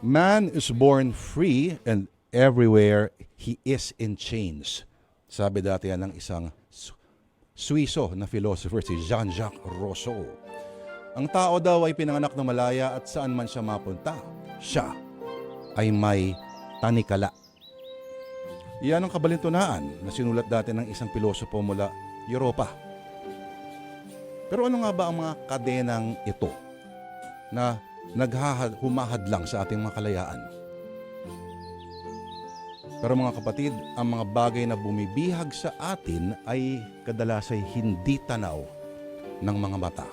Man is born free and everywhere he is in chains. Sabi dati yan ng isang Suiso na philosopher, si Jean-Jacques Rousseau. Ang tao daw ay pinanganak na malaya at saan man siya mapunta, siya ay may tanikala. Iyan ang kabalintunaan na sinulat dati ng isang pilosopo mula Europa. Pero ano nga ba ang mga kadenang ito na humahadlang sa ating mga kalayaan? Pero mga kapatid, ang mga bagay na bumibihag sa atin ay kadalasay hindi tanaw ng mga mata.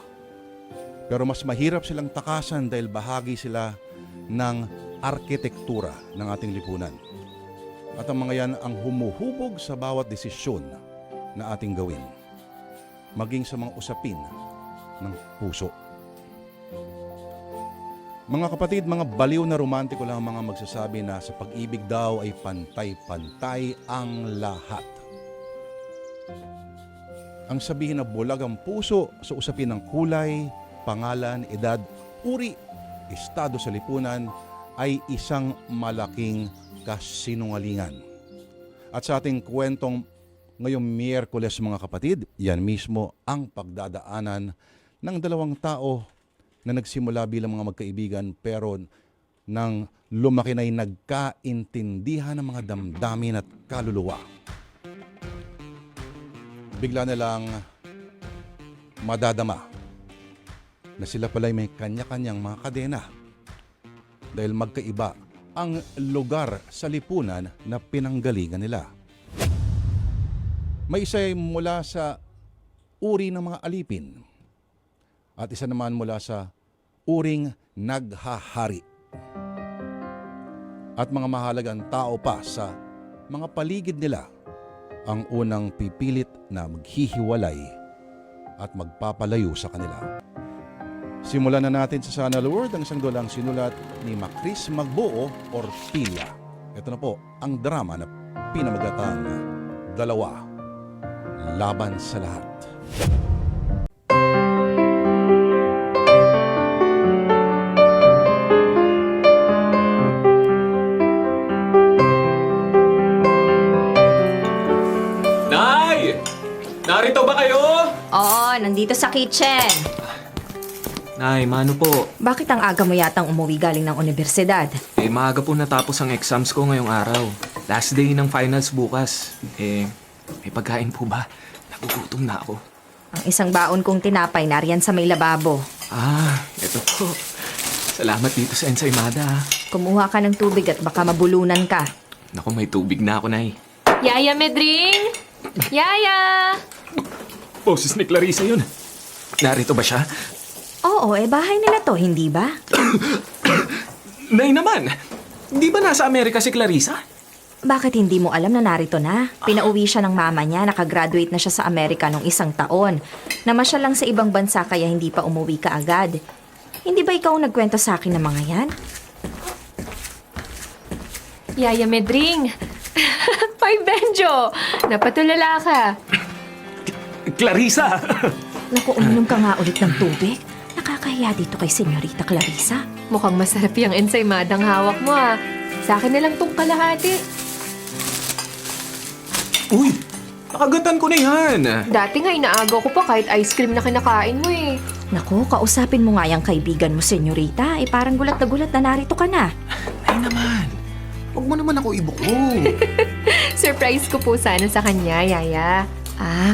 Pero mas mahirap silang takasan dahil bahagi sila ng arkitektura ng ating lipunan. At ang mga yan ang humuhubog sa bawat desisyon na ating gawin, maging sa mga usapin ng puso. Mga kapatid, mga baliw na romantiko lang ang mga magsasabi na sa pag-ibig daw ay pantay-pantay ang lahat. Ang sabihin na bulag ang puso sa usapin ng kulay, pangalan, edad, uri, estado sa lipunan ay isang malaking kasinungalingan. At sa ating kwentong ngayong Miyerkules mga kapatid, yan mismo ang pagdadaanan ng dalawang tao na nagsimula bilang mga magkaibigan pero nang lumaki na'y nagkaintindihan ng mga damdamin at kaluluwa. Bigla na lang madadama na sila pala'y may kanya-kanyang mga kadena dahil magkaiba ang lugar sa lipunan na pinanggalingan nila. May isa ay mula sa uri ng mga alipin at isa naman mula sa uring naghahari. At mga mahalagang tao pa sa mga paligid nila ang unang pipilit na maghihiwalay at magpapalayo sa kanila. Simulan na natin sa Sana Lord ang isang dulang sinulat ni Macris Magbuo Orpilla. Ito na po ang drama na pinamagatang Dalawa Laban sa Lahat. Narito ba kayo? Oo, nandito sa kitchen. Nay, mano po? Bakit ang aga mo yatang umuwi galing ng universidad? Maaga po natapos ang exams ko ngayong araw. Last day ng finals bukas. May pagkain po ba? Nagugutom na ako. Ang isang baon kong tinapay nariyan sa may lababo. Eto po. Salamat dito sa ensaymada. Kumuha ka ng tubig at baka mabulunan ka. Naku, may tubig na ako, Nay. Yaya Medring! Yaya! Boses ni Clarissa yun. Narito ba siya? Oo, bahay nila to, hindi ba? Nay naman! Di ba nasa Amerika si Clarissa? Bakit hindi mo alam na narito na? Pinauwi siya ng mama niya, nakagraduate na siya sa Amerika nung 1 taon. Namasyal lang sa ibang bansa kaya hindi pa umuwi ka agad. Hindi ba ikaw ang nagkwento sa akin ng mga yan? Yaya Medring! Hoy, Benjo! Napatulala ka. Clarissa! Naku, uminom ka nga ulit ng tubig. Nakakahiya dito kay Senyorita Clarissa. Mukhang masarap yung ensaymadang hawak mo Sa akin na lang tong kalahati. Uy! Nakagatan ko na yan! Dati nga inaagaw ko pa kahit ice cream na kinakain mo Naku, kausapin mo nga yung kaibigan mo, Senyorita. Parang gulat na narito ka na. Ay naman! Huwag mo naman ako ibuko. Surprise ko po sana sa kanya, Yaya.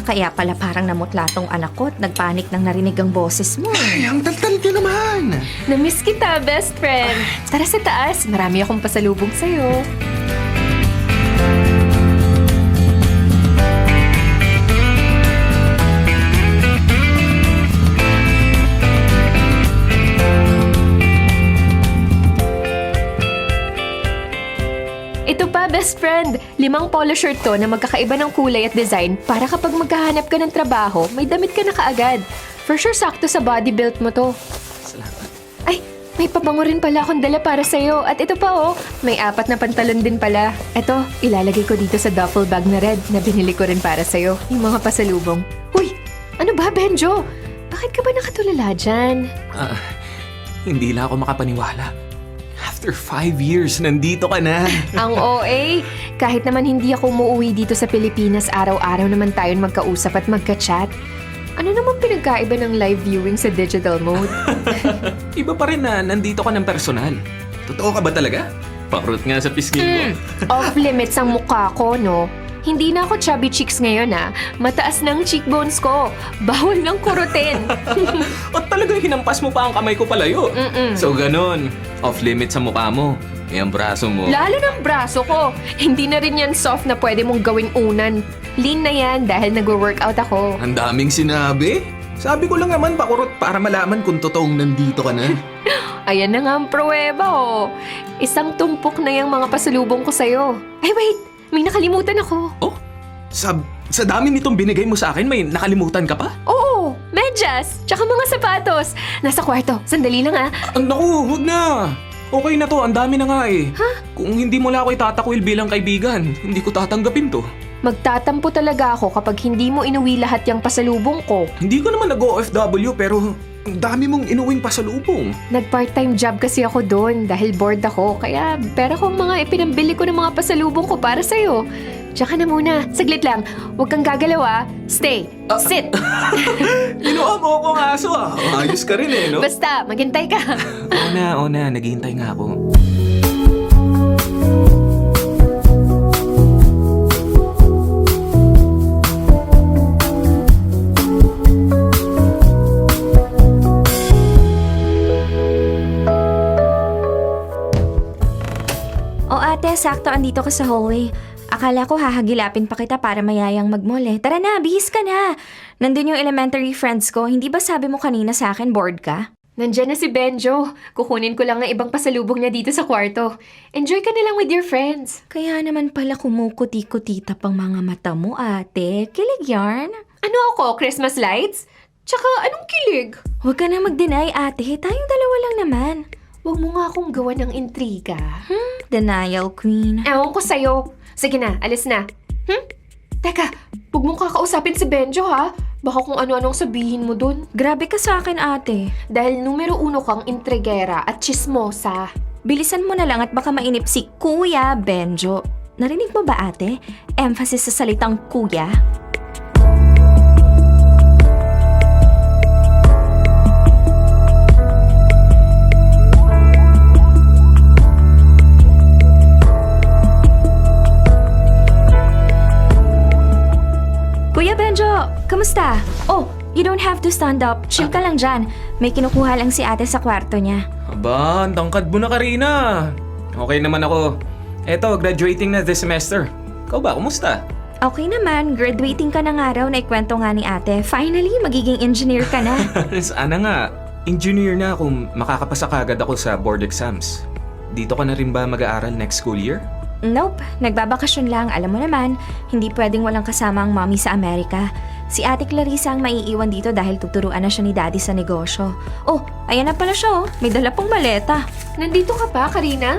Kaya pala parang namutla tong anak ko at nagpanik nang narinig ang boses mo. Ay, ang tal-tal niyo naman! Namiss kita, best friend. Tara sa taas, marami akong pasalubong sa'yo. Ito pa, best friend. 5 polo shirt to na magkakaiba ng kulay at design para kapag magkahanap ka ng trabaho, may damit ka na kaagad. For sure, sakto sa body build mo to. Salamat. Ay, may pabango rin pala akong dala para sa'yo. At ito pa may 4 na pantalon din pala. Ito, ilalagay ko dito sa duffel bag na red na binili ko rin para sa'yo. Yung mga pasalubong. Uy, ano ba, Benjo? Bakit ka ba nakatulala dyan? Hindi lang ako makapaniwala. After 5 years, nandito ka na. Ang OA, kahit naman hindi ako umuwi dito sa Pilipinas, araw-araw naman tayong magkausap at magka-chat. Ano naman pinagkaiba ng live viewing sa digital mode? Iba pa rin na nandito ka ng personal. Totoo ka ba talaga? Pakurot nga sa pisngin mo. Off limits ang mukha ko, no? Hindi na ako chubby cheeks ngayon, Mataas ng cheekbones ko. Bawal ng kurutin. At talagang hinampas mo pa ang kamay ko palayo. So ganon, off-limit sa mukha mo. Eh ang braso mo. Lalo ng braso ko. Hindi na rin yan soft na pwede mong gawing unan. Lean na yan dahil nagwo-workout ako. Ang daming sinabi. Sabi ko lang naman pakurot para malaman kung totoong nandito ka na. Ayan na nga ang pruweba, oh. Isang tumpok na yung mga pasalubong ko sa'yo. Ay, wait! May nakalimutan ako. Oh? Sa dami nitong binigay mo sa akin, may nakalimutan ka pa? Oo, medyas, tsaka mga sapatos. Nasa kwarto, sandali lang Naku, huwag na. Okay na to, ang dami na nga eh. Kung hindi mo lang ako itatakwil bilang kaibigan, hindi ko tatanggapin to. Magtatampo talaga ako kapag hindi mo inuwi lahat yung pasalubong ko. Hindi ko naman nag-OFW pero ang dami mong inuwing pasalubong. Nag-part-time job kasi ako doon dahil bored ako. Kaya pera kong mga ipinambili ko ng mga pasalubong ko para sa'yo. Tsaka na muna, saglit lang. Huwag kang gagalaw Stay, sit. Inuha mo akong aso Ayos ka rin no? Basta, maghintay ka. Oo na, naghihintay nga ako. Ate, sakto andito ka sa hallway. Akala ko hahagilapin pa kita para mayayang mag-mall eh. Tara na, bihis ka na. Nandun yung elementary friends ko. Hindi ba sabi mo kanina sa akin bored ka? Nandyan na si Benjo. Kukunin ko lang ng ibang pasalubong niya dito sa kwarto. Enjoy ka na lang with your friends. Kaya naman pala kumukuti-kutita pang mga mata mo, ate. Kilig yarn? Ano ako, Christmas lights? Tsaka anong kilig? Huwag ka na mag-deny, ate. Tayong dalawa lang naman. Huwag mo nga akong gawa ng intriga. Denial queen. Ewan ko sa'yo. Sige na, alis na. Teka, huwag mong kakausapin si Benjo Baka kung ano-anong sabihin mo dun. Grabe ka sa akin, ate. Dahil numero 1 kang intrigera at chismosa. Bilisan mo na lang at baka mainip si Kuya Benjo. Narinig mo ba, ate? Emphasis sa salitang kuya. Kuya Benjo, kamusta? Oh, you don't have to stand up. Chill ka lang dyan. May kinukuha lang si ate sa kwarto niya. Aba, ang tangkad mo na, Karina. Okay naman ako. Eto, graduating na this semester. Ikaw ba, kumusta? Okay naman, graduating ka na nga raw na ikwento nga ni ate. Finally, magiging engineer ka na. Sana nga. Engineer na kung makakapasa kagad ako sa board exams. Dito ka na rin ba mag-aaral next school year? Nope, nagbabakasyon lang. Alam mo naman, hindi pwedeng walang kasama ang mommy sa Amerika. Si Ate Clarissa ang maiiwan dito dahil tuturuan na siya ni Daddy sa negosyo. Oh, ayan na pala siya May dala pong maleta. Nandito ka pa, Karina?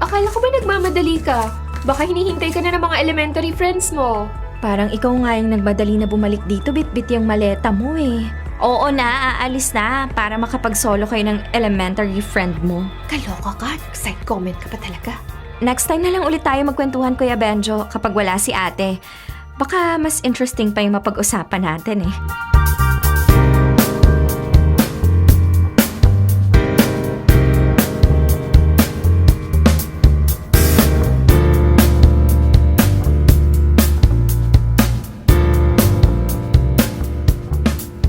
Akala ko ba nagmamadali ka? Baka hinihintay ka na ng mga elementary friends mo. Parang ikaw nga yung nagmadali na bumalik dito, bit-bit yung maleta mo eh. Oo na, aalis na para makapag-solo kayo ng elementary friend mo. Kaloka ka, side comment ka pa talaga. Next time na lang ulit tayo magkwentuhan, Kuya Benjo, kapag wala si ate. Baka mas interesting pa yung mapag-usapan natin eh.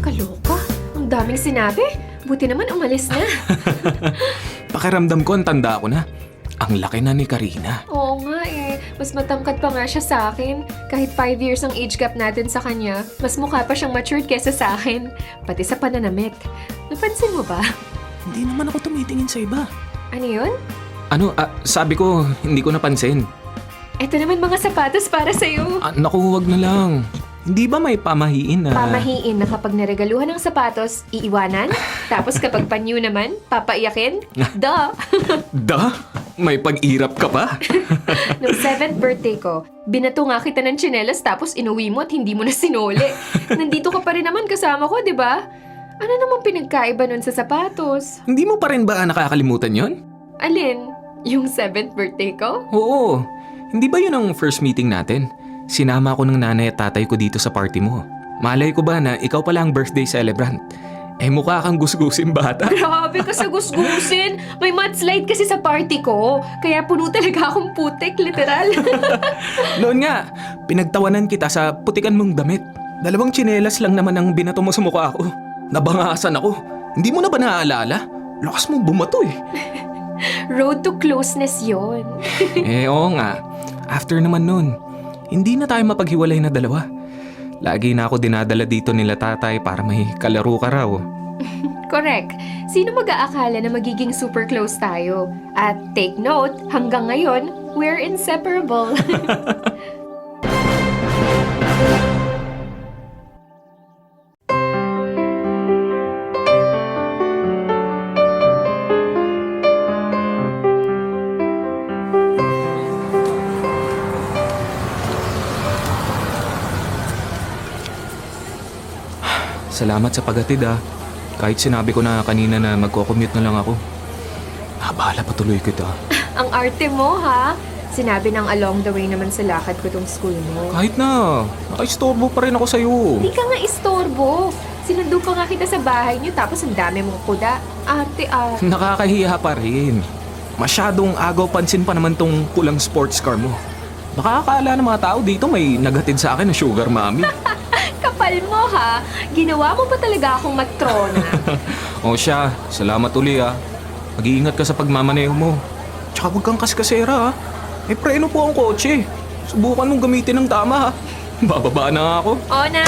Kaloka, ang daming sinabi. Buti naman umalis na. Pakiramdam ko ang tanda ko na. Ang laki na ni Karina. Oo nga mas matangkad pa nga siya sa akin. Kahit 5 years ang age gap natin sa kanya, mas mukha pa siyang matured kesa sa akin. Pati sa pananamit. Napansin mo ba? Hindi naman ako tumitingin sa iba. Ano yun? Sabi ko, hindi ko napansin. Eto naman mga sapatos para sa'yo. Naku, wag na lang. Hindi ba may pamahiin na... Pamahiin na kapag naregaluhan ng sapatos, iiwanan? Tapos kapag panyo naman, papaiyakin? Duh! Da? May pag-irap ka pa? Noong 7th birthday ko, binato nga kita ng tsinelas tapos inuwi mo at hindi mo na sinuli. Nandito ka pa rin naman kasama ko, di ba? Ano namang pinagkaiba nun sa sapatos? Hindi mo pa rin ba nakakalimutan yon? Alin? Yung 7th birthday ko? Oo. Hindi ba yun ang first meeting natin? Sinama ako ng nanay at tatay ko dito sa party mo. Malay ko ba na ikaw pala ang birthday celebrant? Eh mukha kang gusgusin bata. Grabe ka sa gusgusin. May mudslide kasi sa party ko. Kaya puno talaga akong putik, literal. Noon nga, pinagtawanan kita sa putikan mong damit. 2 tsinelas lang naman ang binato mo sa mukha ko. Nabangasan ako. Hindi mo na ba naaalala? Lakas mong bumato eh. Road to closeness yon. Eh oo nga. After naman nun, hindi na tayo mapaghiwalay na dalawa. Lagi na ako dinadala dito nila tatay para may kalaro ka raw. Correct. Sino mag-aakala na magiging super close tayo? At take note, hanggang ngayon, we're inseparable. Salamat sa paghatid ah. Kahit sinabi ko na kanina na magko-commute na lang ako. Bahala patuloy kita. Ang arte mo, ha? Sinabi ng along the way naman sa lakad ko tong school mo. Kahit na, nakaistorbo pa rin ako sa'yo. Hindi ka nga istorbo. Sinundo pa nga kita sa bahay niyo tapos ang dami mong kuda. Arte. Nakakahiya pa rin. Masyadong agaw pansin pa naman tong pulang sports car mo. Baka akala ng mga tao dito may naghatid sa akin na sugar mommy. Kapal mo, ha? Ginawa mo pa talaga akong matrona. O siya, salamat uli ah. Mag-iingat ka sa pagmamaneho mo. Tsaka huwag kang kaskasera ah. May preno po ang kotse. Subukan mong gamitin ng tama ha. Bababa na nga ako. Oo na.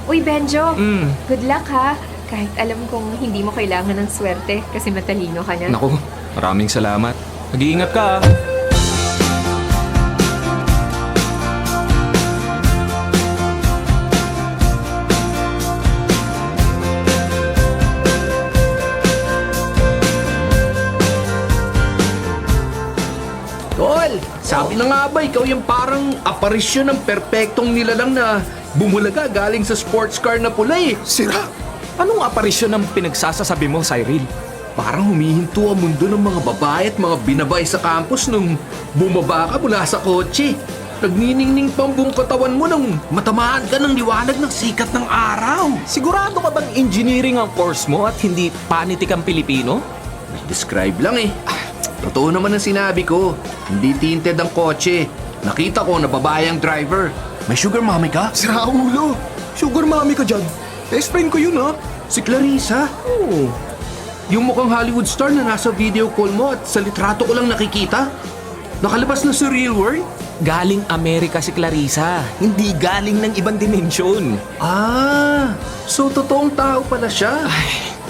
Uy, Benjo. Mm. Good luck, ha? Kahit alam kong hindi mo kailangan ng swerte kasi matalino ka na. Naku, maraming salamat. Mag-iingat ka ah. Tol, sabi na nga ba, ikaw yung parang aparisyon ng perpektong nilalang na bumulaga galing sa sports car na pula eh. Sira! Anong aparisyon ang pinagsasasabi mo, Cyril? Parang humihinto ang mundo ng mga babae at mga binabay sa campus nung bumaba ka mula sa kotse. Nagniningning pang buong katawan mo nang matamaan ka ng liwanag ng sikat ng araw. Sigurado ka bang engineering ang course mo at hindi panitikang Pilipino? Describe lang eh. Totoo naman ang sinabi ko. Hindi tinted ang kotse. Nakita ko na babae ang driver. May sugar mommy ka? Sira ulo! Sugar mommy ka dyan. Best friend ko yun ha. Si Clarissa? Oo. Yung mukhang Hollywood star na nasa video call mo at sa litrato ko lang nakikita? Nakalabas na sa real world? Galing Amerika si Clarissa. Hindi galing ng ibang dimensyon. Ah, so totoong tao pala siya.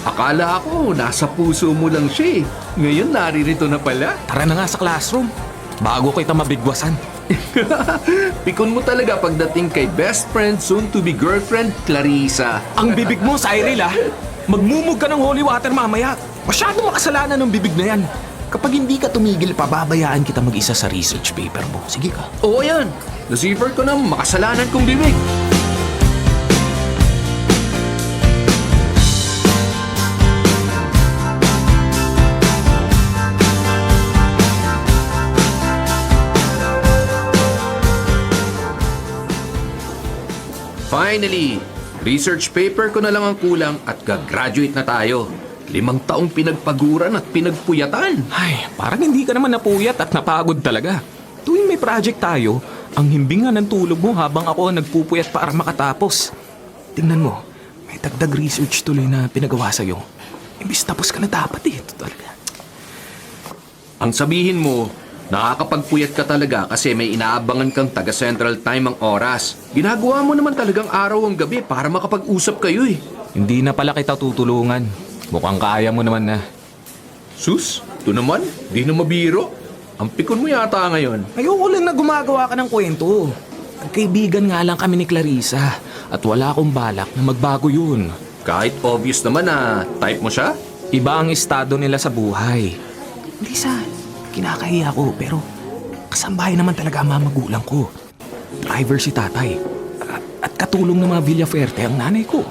Akala ko nasa puso mo lang siya eh. Ngayon naririto na pala. Tara na nga sa classroom. Bago kita mabigwasan. Pikon mo talaga pagdating kay best friend, soon to be girlfriend, Clarissa. Ang bibig mo, Cyril ah. Magmumug ka ng holy water mamaya. Masyado makasalanan ng bibig na yan. Kapag hindi ka tumigil, pababayaan kita mag-isa sa research paper mo. Sige ka. Oo yan. Deceiver ko ng makasalanan kong bibig. Finally, research paper ko na lang ang kulang at gagraduate na tayo. 5 taong pinagpaguran at pinagpuyatan. Ay, parang hindi ka naman napuyat at napagod talaga. Tuwing may project tayo, ang himbingan ng tulog mo habang ako nagpupuyat para makatapos. Tingnan mo, may dagdag research tuloy na pinagawa sa'yo. Imbis tapos ka na dapat eh. Ito talaga. Ang sabihin mo, nakakapagpuyat ka talaga kasi may inaabangan kang taga Central Time ang oras. Ginagawa mo naman talagang araw ang gabi para makapag-usap kayo eh. Hindi na pala kita tutulungan. Mukhang kaya mo naman na. Sus, ito naman, di na mabiro. Ang pikon mo yata ngayon. Ayoko lang na gumagawa ka ng kwento. Kaibigan nga lang kami ni Clarissa at wala akong balak na magbago yun. Kahit obvious naman na type mo siya. Iba ang estado nila sa buhay. Lisa, kinakahiya ko pero kasambahay naman talaga ang mga magulang ko. Driver si tatay. At katulong ng mga Villaferte ang nanay ko.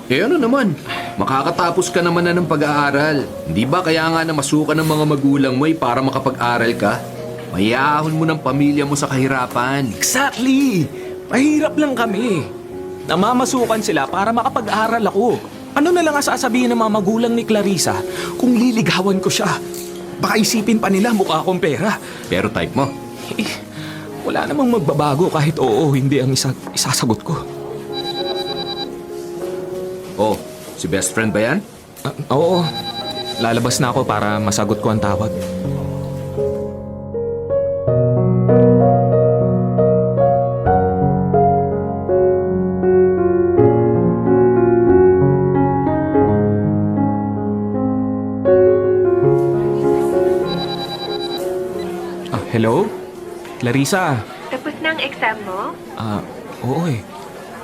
Eh ano naman, Makakatapos ka naman na ng pag-aaral. Hindi ba kaya nga namasukan ng mga magulang mo para makapag-aral ka? Mayahon mo ng pamilya mo sa kahirapan. Exactly! Mahirap lang kami. Namamasukan sila para makapag-aral ako. Ano na lang ang sasabihin ng mga magulang ni Clarissa kung liligawan ko siya? Baka isipin pa nila mukha akong pera. Pero type mo. Eh, wala namang magbabago kahit oo hindi ang isasagot ko. Oh, si best friend ba yan? Oo, lalabas na ako para masagot ko ang tawag. Hello? Clarissa? Tapos na ang exam mo? Oo eh.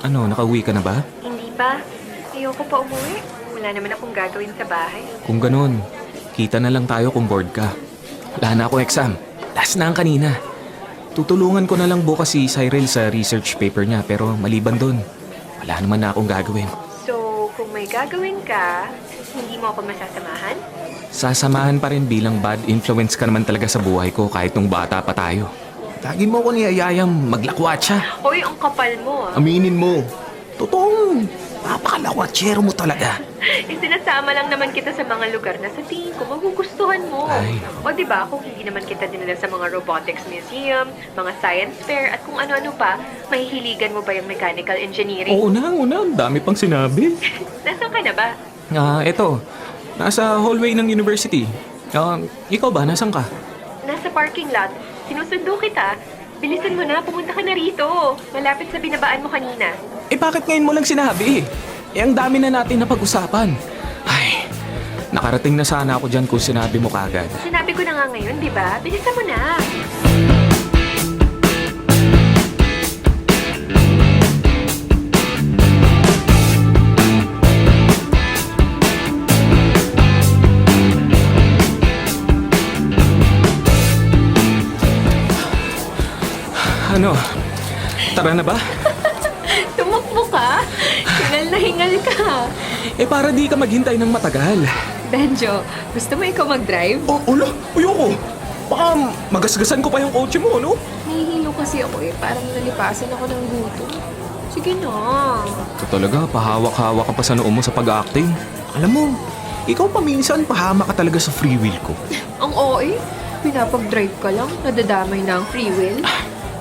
Ano, nakauwi ka na ba? Hindi pa. Ayoko pa umuwi. Wala naman akong gagawin sa bahay. Kung ganun, kita na lang tayo kung bored ka. Wala na ako exam. Last na ang kanina. Tutulungan ko na lang bukas si Cyril sa research paper niya pero maliban doon, wala naman na akong gagawin. So, kung may gagawin ka, hindi mo ako masasamahan? Sasamahan pa rin bilang bad influence ka naman talaga sa buhay ko kahit nung bata pa tayo. Lagi mo ko niyayayang maglakwatsa. Hoy, ang kapal mo ah. Aminin mo. Totoong napakalakwatsyero mo talaga. Sinasama lang naman kita sa mga lugar na sa tingin ko magugustuhan mo. Ay. O diba, kung hindi naman kita dinala sa mga robotics museum, mga science fair, at kung ano-ano pa, mahihiligan mo ba yung mechanical engineering? Oo na. Ang dami pang sinabi. Nasaan ka na ba? Eto. Nasa hallway ng university. Ikaw ba? Nasaan ka? Nasa parking lot. Sinusundo kita. Bilisan mo na, pumunta ka na rito. Malapit sa binabaan mo kanina. Bakit ngayon mo lang sinabi? Ang dami na natin na pag-usapan. Ay, nakarating na sana ako dyan kung sinabi mo kagad. Sinabi ko na nga ngayon, di ba? Bilisan mo na. Ano? Tara na ba? Tumakbo ka? Hingal na hingal ka. Para di ka maghintay ng matagal. Benjo, gusto mo ikaw mag-drive? Ulo, ayoko. Baka magasgasan ko pa yung kotse mo, no? Nahihilo kasi ako parang nalipasan ako ng gutom. Sige na. Ito talaga, pahawak-hawak ka pa sa noo mo sa pag-acting. Alam mo, ikaw paminsan pahama ka talaga sa free will ko. Ang OA, pinapag-drive ka lang, nadadamay na ang free will.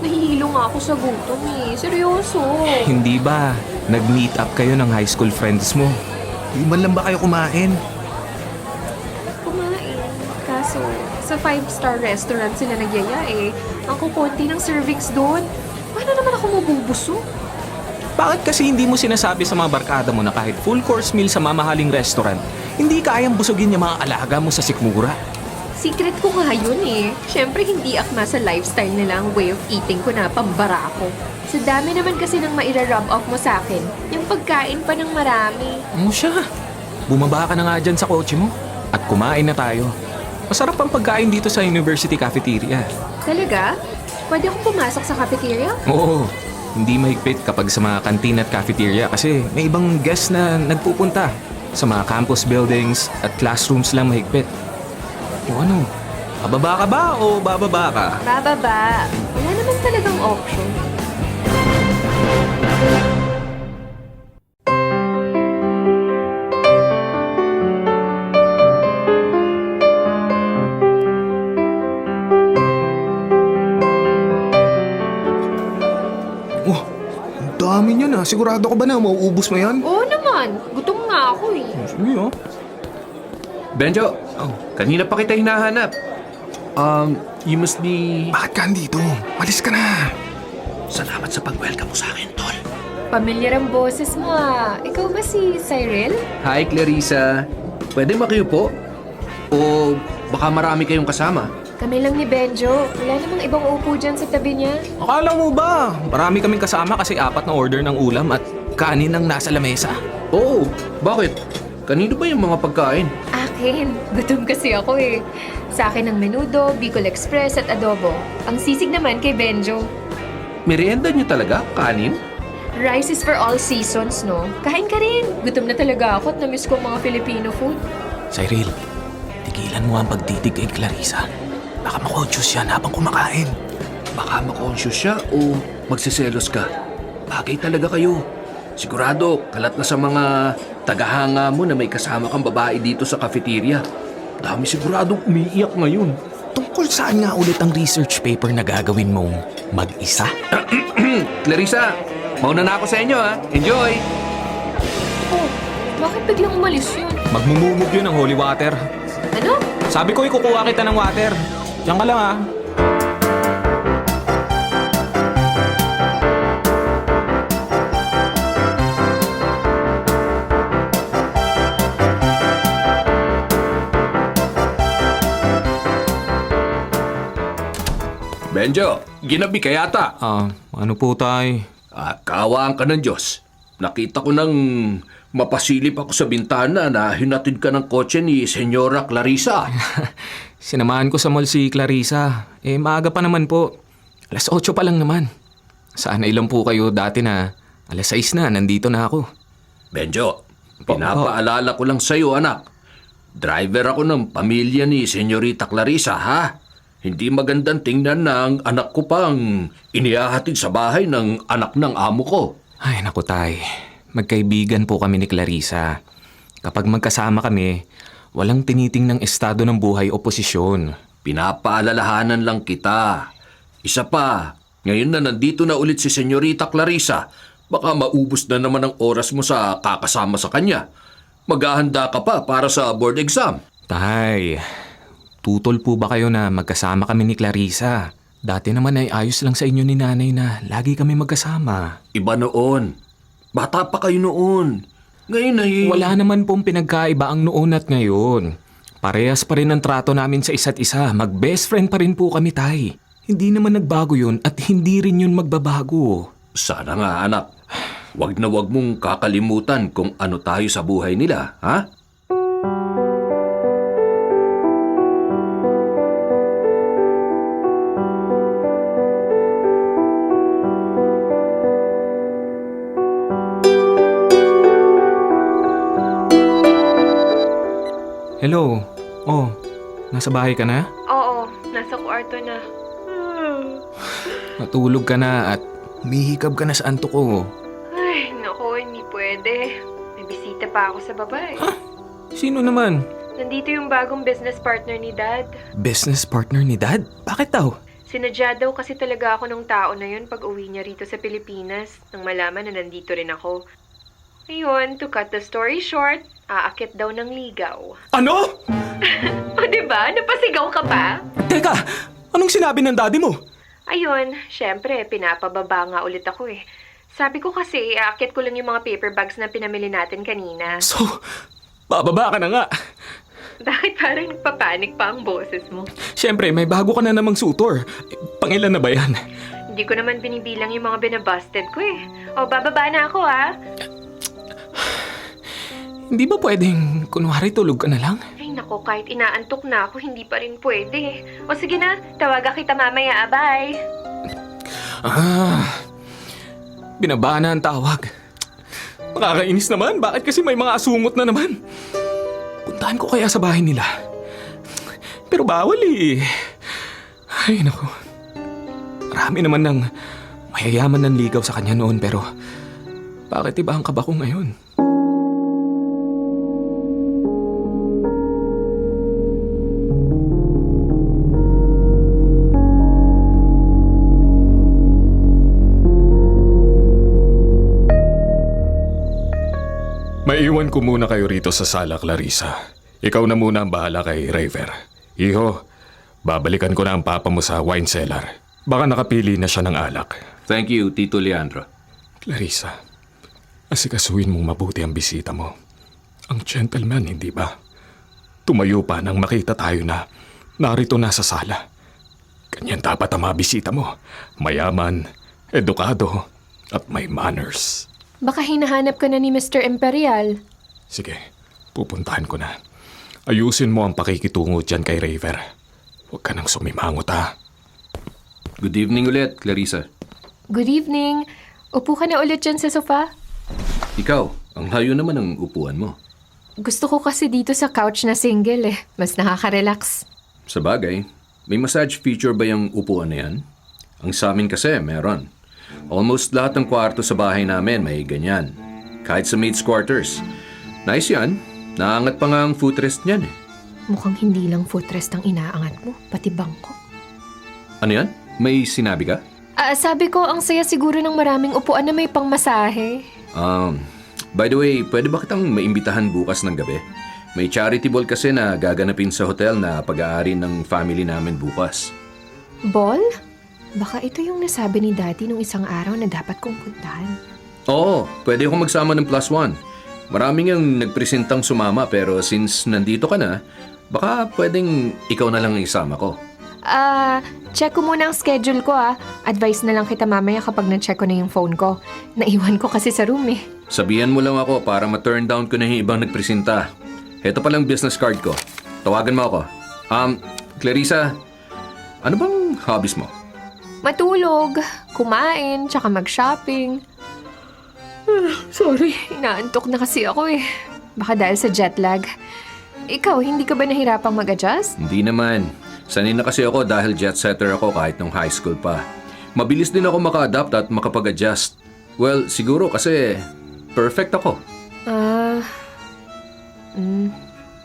Nahihilo nga ako sa gutom Seryoso. Hindi ba? Nag-meet up kayo ng high school friends mo. Di man lang ba kayo kumain? Kumain. Kaso, sa 5-star restaurant sila nagyaya Ang kukunti ng servings doon. Paano naman ako mabubusog? Bakit kasi hindi mo sinasabi sa mga barkada mo na kahit full course meal sa mamahaling restaurant, hindi kayang busugin yung mga alaga mo sa sikmura? Secret ko nga yun Siyempre hindi akma sa lifestyle nila ang way of eating ko na pambarako. Sa dami naman kasi nang maira-rub off mo sa akin, yung pagkain pa ng marami. Ano siya? Bumaba ka na nga dyan sa kotse mo at kumain na tayo. Masarap ang pagkain dito sa university cafeteria. Talaga? Pwede akong pumasok sa cafeteria? Oo, hindi mahigpit kapag sa mga kantin at cafeteria kasi may ibang guests na nagpupunta. Sa mga campus buildings at classrooms lang mahigpit. O ano, bababa ka ba o bababa ka? Bababa. Wala naman talagang option. Oh, ang dami niyan Sigurado ka ba na mauubos mo yan? Oo naman. Gutom nga ako Sige Benjo, kanina pa kita hinahanap. You must be... Bakit ka andito? Malis ka na. Salamat sa pag-welcome mo sa akin, tol. Pamilyar ang boses mo Ikaw ba si Cyril? Hi, Clarissa. Pwede makiupo? O baka marami kayong kasama? Kami lang ni Benjo. Wala namang ibang upo dyan sa tabi niya. Akala mo ba? Marami kaming kasama kasi 4 na order ng ulam at kanin ang nasa lamesa. Oo, bakit? Kanino ba yung mga pagkain? Akin. Gutom kasi ako Sa akin ang menudo, Bicol Express at adobo. Ang sisig naman kay Benjo. Merienda niyo talaga? Kanin? Rice is for all seasons, no? Kain ka rin. Gutom na talaga ako at na-miss ko ang mga Filipino food. Cyril, tigilan mo ang pagtitig kay Clarissa. Baka makonsyos yan habang kumakain. Baka makonscious siya o magsiselos ka. Bagay talaga kayo. Sigurado, kalat na sa mga tagahanga mo na may kasama kang babae dito sa cafeteria. Dami siguradong umiiyak ngayon. Tungkol saan nga ulit ang research paper na gagawin mong mag-isa? Clarissa, mauna na ako sa inyo ha. Enjoy! Oh, bakit biglang umalis yun? Magmumumog yun ng holy water. Ano? Sabi ko ikukuha kita ng water. Diyan ka lang ha. Benjo, ginabi ka yata. Ano po tay? Kawaan ka ng Diyos. Nakita ko nang mapasilip ako sa bintana na hinatid ka ng kotse ni Senyora Clarissa. Sinamahan ko sa mall si Clarissa. Maaga pa naman po. 8:00 pa lang naman. Sana ilang po kayo dati na 6:00 na nandito na ako. Benjo, pinapaalala ko lang sa'yo anak. Driver ako ng pamilya ni Senyorita Clarissa ha. Hindi magandang tingnan na ang anak ko pang inihahatid sa bahay ng anak ng amo ko. Ay naku tay, magkaibigan po kami ni Clarissa. Kapag magkasama kami, walang tinitingnang estado ng buhay o posisyon. Pinapaalalahanan lang kita. Isa pa, ngayon na nandito na ulit si Senyorita Clarissa, baka maubos na naman ang oras mo sa kakasama sa kanya. Maghahanda ka pa para sa board exam. Tay, tutol po ba kayo na magkasama kami ni Clarissa? Dati naman ay ayos lang sa inyo ni nanay na lagi kami magkasama. Iba noon. Bata pa kayo noon. Ngayon ay... Wala naman pong pinagkaiba ang noon at ngayon. Parehas pa rin ang trato namin sa isa't isa. Mag-best friend pa rin po kami, tay. Hindi naman nagbago yun at hindi rin yun magbabago. Sana nga anak. Wag na wag mong kakalimutan kung ano tayo sa buhay nila, ha? Hello? Oh, nasa bahay ka na? Oo, nasa kwarto na. Matulog ka na at humihikab ka na sa antok ko. Ay, naku, hindi pwede. May bisita pa ako sa baba eh. Sino naman? Nandito yung bagong business partner ni Dad. Business partner ni Dad? Bakit daw? Sinadya daw kasi talaga ako nung tao na yun pag uwi niya rito sa Pilipinas nang malaman na nandito rin ako. Ayun, to cut the story short, aakit daw ng ligaw. Ano? O diba? Napasigaw ka pa? Teka, anong sinabi ng daddy mo? Ayun, syempre, pinapababa nga ulit ako eh. Sabi ko kasi, aakit ko lang yung mga paper bags na pinamili natin kanina. So, bababa ka na nga. Bakit parang nagpapanik pa ang boses mo? Siyempre, may bago ka na namang sutor. Pangilan na ba yan? Hindi ko naman binibilang yung mga binabusted ko eh. O, bababa na ako ah. Hindi ba pwedeng kunwari tulog ka na lang? Ay nako, kahit inaantok na ako, hindi pa rin pwede. O sige na, tawagan kita mamaya, bye. Binaba na ang tawag. Makakainis naman, bakit kasi may mga asungot na naman? Puntahan ko kaya sa bahay nila. Pero bawal eh. Ay nako. Marami naman ng mayayaman ng ligaw sa kanya noon pero bakit iba ang kaba ko ngayon? Maiwan ko muna kayo rito sa sala, Clarissa. Ikaw na muna ang bahala kay Raver. Iho, babalikan ko na ang papa mo sa wine cellar. Baka nakapili na siya ng alak. Thank you, Tito Leandro. Clarissa, asikasuhin mong mabuti ang bisita mo. Ang gentleman, hindi ba? Tumayo pa nang makita tayo na narito na sa sala. Ganyan dapat ang mga bisita mo. Mayaman, edukado, at may manners. Baka hinahanap ka na ni Mr. Imperial. Sige, pupuntahan ko na. Ayusin mo ang pakikitungo dyan kay Raver. Huwag ka nang sumimangot ha. Good evening ulit, Clarissa. Good evening. Upo ka na ulit dyan sa sofa. Ikaw, ang layo naman ng upuan mo. Gusto ko kasi dito sa couch na single eh. Mas nakaka-relax. Sa bagay, may massage feature ba yung upuan na yan? Ang sa amin kasi, meron. Almost lahat ng kwarto sa bahay namin may ganyan. Kahit sa maid's quarters. Nice yan. Naangat pa nga ang footrest niyan eh. Mukhang hindi lang footrest ang inaangat mo, pati bangko. Ano yan? May sinabi ka? Sabi ko, ang saya siguro ng maraming upuan na may pangmasahe. By the way, pwede ba kitang maimbitahan bukas ng gabi? May charity ball kasi na gaganapin sa hotel na pag-aari ng family namin bukas. Ball? Baka ito yung nasabi ni Daddy nung isang araw na dapat kong puntahan. Oo, pwede akong magsama ng +1. Maraming ang nagpresentang sumama pero since nandito ka na, baka pwedeng ikaw na lang isama ko. Check ko muna ang schedule ko Advice na lang kita mamaya kapag na-check ko na yung phone ko. Naiwan ko kasi sa room eh. Sabihan mo lang ako para ma-turn down ko na yung ibang nagpresenta. Heto palang business card ko. Tawagan mo ako. Clarissa, ano bang hobbies mo? Matulog, kumain, tsaka mag-shopping. Sorry, inaantok na kasi ako eh. Baka dahil sa jet lag. Ikaw, hindi ka ba nahirapang mag-adjust? Hindi naman. Sanay na kasi ako dahil jet setter ako kahit nung high school pa. Mabilis din ako maka-adapt at makapag-adjust. Well, siguro kasi perfect ako.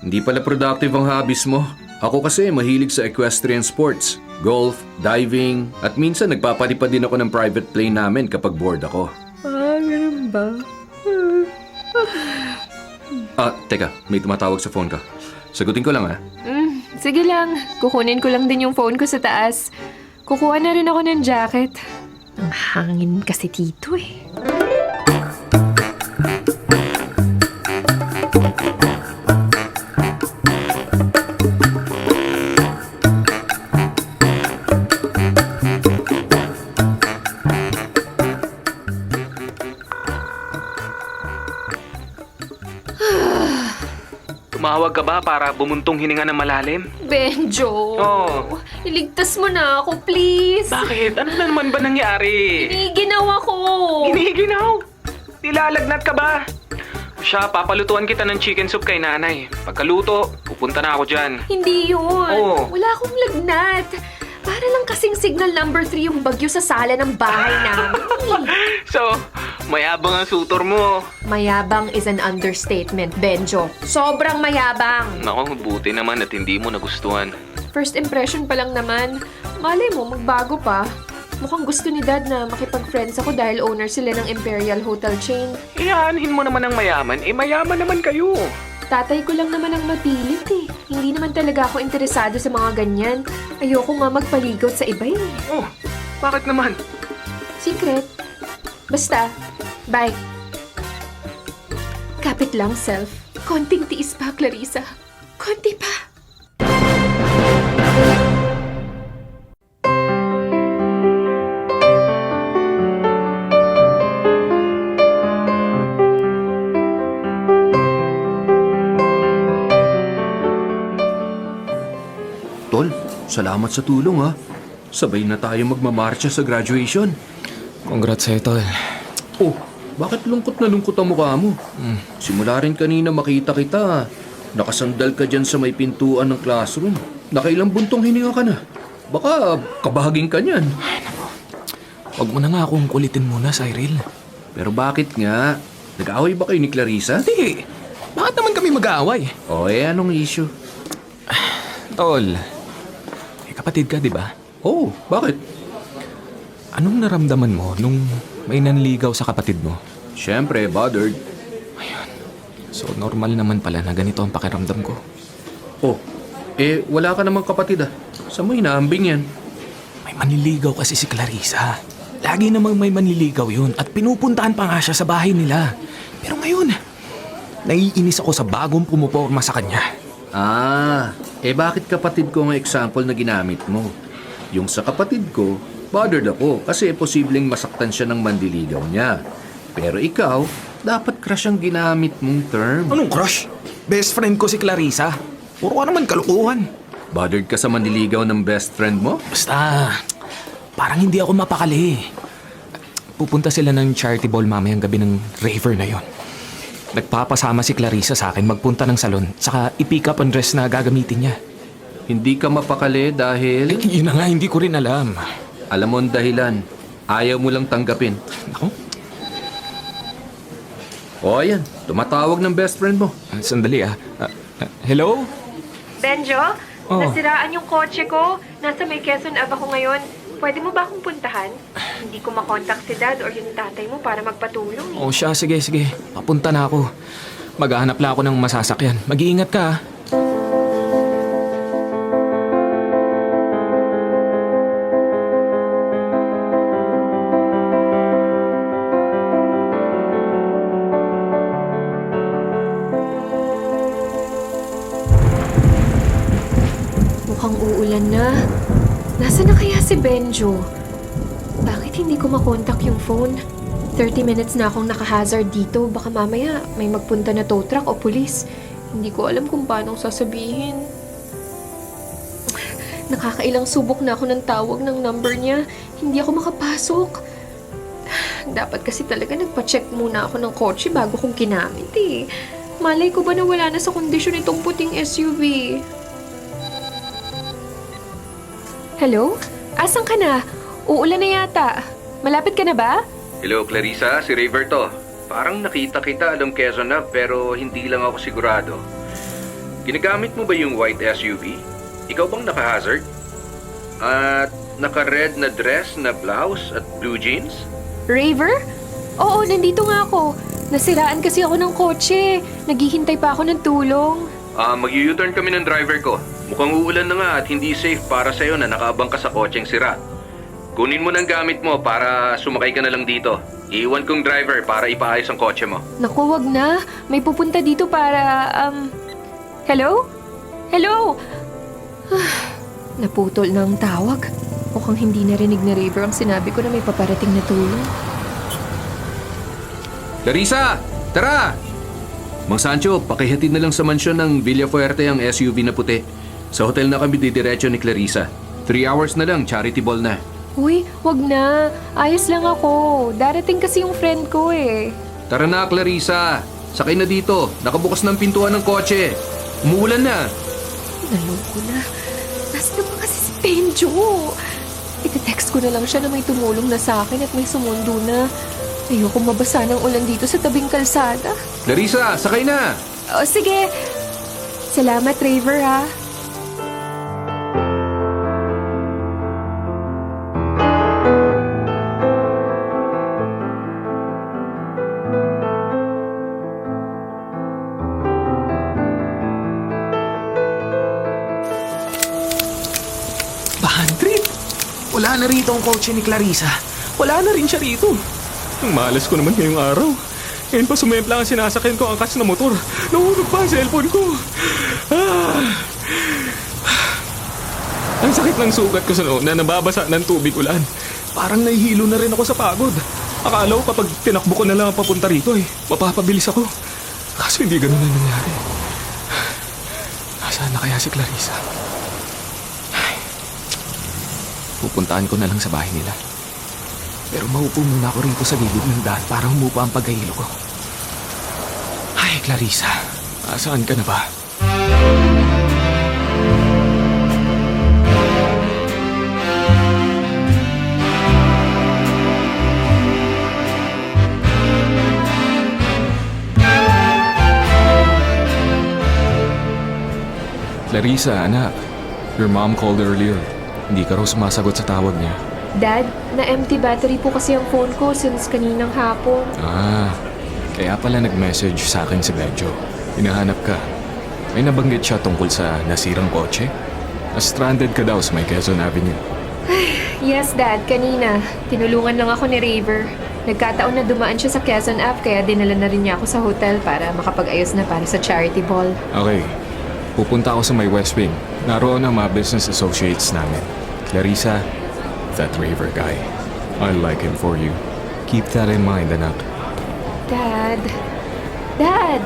Hindi pala productive ang hobbies mo. Ako kasi mahilig sa equestrian sports, golf, diving, at minsan nagpapalipad din ako ng private plane namin kapag bored ako. Ganun ba? Teka, may tumatawag sa phone ka. Sagutin ko lang Sige lang, kukunin ko lang din yung phone ko sa taas. Kukuha na rin ako ng jacket. Ang hangin kasi dito eh. Tumawag ka ba para bumuntong hininga ng malalim? Benjo! Oo. Iligtas mo na ako, please! Bakit? Ano na naman ba nangyari? Ginawa ko! Giniginaw? Nilalagnat ka ba? Siya, papalutuan kita ng chicken soup kay nanay. Pagkaluto, pupunta na ako dyan. Hindi yun. Oo. Wala akong lagnat. Para lang kasing signal number 3 yung bagyo sa sala ng bahay namin. So, mayabang ang sutor mo. Mayabang is an understatement, Benjo. Sobrang mayabang. Naku, buti naman at hindi mo nagustuhan. First impression pa lang naman. Malay mo, magbago pa. Mukhang gusto ni Dad na makipag-friends ako dahil owner sila ng Imperial Hotel chain. Iyaanhin mo naman ang mayaman. Mayaman naman kayo. Tatay ko lang naman ang mapilit eh. Hindi naman talaga ako interesado sa mga ganyan. Ayoko nga magpaligot sa iba eh. Oh, bakit naman? Secret. Basta. Bye. Kapit lang, self. Konting tiis pa, Clarissa. Konti pa. Tol, salamat sa tulong ha. Sabay na tayo magmamarcha sa graduation. Congrats sa'yo, Tol. Oh, bakit lungkot na lungkot ang mukha mo? Simula rin kanina makita kita. Nakasandal ka dyan sa may pintuan ng classroom. Nakailang buntong hininga ka na. Baka kabahaging ka niyan. Huwag mo na nga akong kulitin muna, Cyril. Pero bakit nga? Nag-aaway ba kayo ni Clarissa? Hindi. Bakit naman kami mag-aaway? O anong issue? Tol, may kapatid ka, di ba? Oh, bakit? Anong naramdaman mo nung may nanligaw sa kapatid mo? Siyempre, bothered. So, normal naman pala na ganito ang pakiramdam ko. Oh, wala ka namang kapatid ah. Saan mo inaambing yan? May manliligaw kasi si Clarissa. Lagi namang may manliligaw yun at pinupuntahan pa nga siya sa bahay nila. Pero ngayon, naiinis ako sa bagong pumuporma sa kanya. Bakit kapatid ko ang example na ginamit mo? Yung sa kapatid ko, bothered ako kasi posibleng masaktan siya ng mandiligaw niya. Pero ikaw, dapat crush ang ginamit mong term. Anong crush? Best friend ko si Clarissa. Puro ka naman kalukuhan. Bothered ka sa mandiligaw ng best friend mo? Basta, parang hindi ako mapakali. pupunta sila ng charity ball mamayang gabi ng raver na yon. Nagpapasama si Clarissa sa akin magpunta ng salon, saka i-pick up ang dress na gagamitin niya. Hindi ka mapakali dahil... Yun na nga, hindi ko rin alam. Alam mo ang dahilan. Ayaw mo lang tanggapin. Ako? O ayan, tumatawag ng best friend mo. Sandali hello? Benjo, Oh. nasiraan yung kotse ko. Nasa may Quezon Ave ako ngayon. Pwede mo ba akong puntahan? Hindi ko makontak si Dad or yung tatay mo para magpatulong. Oh, siya, sige. Papunta na ako. Maghahanap lang ako ng masasakyan. Mag-iingat ka, Mukhang uulan na. Nasaan na kaya si Benjo? Bakit hindi ko makontak yung phone? 30 minutes na akong nakahazard dito. Baka mamaya may magpunta na tow truck o pulis. Hindi ko alam kung paano sasabihin. Nakakailang subok na ako ng tawag ng number niya. Hindi ako makapasok. Dapat kasi talaga nagpa-check muna ako ng kotse bago kong ginamit eh. Malay ko ba na wala na sa kondisyon itong puting SUV? Hello? Asan ka na? Uulan na yata. Malapit ka na ba? Hello, Clarissa. Si Raver to. Parang nakita kita along Quezon Ave pero hindi lang ako sigurado. Ginagamit mo ba yung white SUV? Ikaw bang naka-hazard? At naka-red na dress na blouse at blue jeans? Raver? Oo, nandito nga ako. Nasiraan kasi ako ng kotse. Naghihintay pa ako ng tulong. Mag-U-turn kami ng driver ko. Mukhang uulan na nga at hindi safe para sa'yo na nakaabang ka sa kotseng sira. Kunin mo ng gamit mo para sumakay ka na lang dito. Iiwan kong driver para ipaayos ang kotse mo. Naku, wag na. May pupunta dito para, Hello? Hello? Naputol na ang tawag. Mukhang hindi narinig ni Raver ang sinabi ko na may paparating na tulong. Clarissa! Tara! Mang Sancho, pakihatid na lang sa mansyon ng Villafuerte ang SUV na puti. Sa hotel na kami didiretso ni Clarissa. 3 hours na lang, charity ball na. Uy, wag na. Ayos lang ako. Darating kasi yung friend ko eh. Tara na, Clarissa. Sakay na dito. Nakabukas ng pintuan ng kotse. Umuulan na. Naloko na. Nasaan ba kasi si Benjo? Ite-text ko na lang siya na may tumulong na sa akin at may sumundo na. Ayoko mabasa ng ulan dito sa tabing kalsada. Clarissa, sakay na. O, sige. Salamat, Raver, ha? Bad trip! Wala na rito ang kotse ni Clarissa. Wala na rin siya rito. Ang malas ko naman ngayong araw. Ngayon pa sumempla ang sinasakyan ko ang angkas na motor. Nahulog pa ang cellphone ko. Ang sakit ng sugat ko sa noo na nababasa ng tubig ulan. Parang nahihilo na rin ako sa pagod. Akala ko kapag tinakbo ko na lang ang papunta rito mapapabilis ako. Kaso hindi ganun ang nangyari. Nasaan na kaya si Clarissa? Pupuntaan ko na lang sa bahay nila. Pero maupo muna ako rito sa gilid ng daan para humupa ang paghahilo ko. Ay, Clarissa, saan ka na ba? Clarissa, anak. Your mom called earlier. Hindi ka raw sumasagot sa tawag niya. Dad, na-empty battery po kasi ang phone ko since kaninang hapon. Kaya pala nag-message sa akin si Benjo. Hinahanap ka. May nabanggit siya tungkol sa nasirang kotse. Na-stranded ka daw sa may Quezon Avenue. Yes, Dad. Kanina. Tinulungan lang ako ni Raver. Nagkataon na dumaan siya sa Quezon Ave kaya dinala na rin niya ako sa hotel para makapag-ayos na para sa charity ball. Okay. Pupunta ako sa may West Wing. Naroon ang mga business associates namin. Clarissa, that Raver guy. I like him for you. Keep that in mind, anak. Dad! Dad!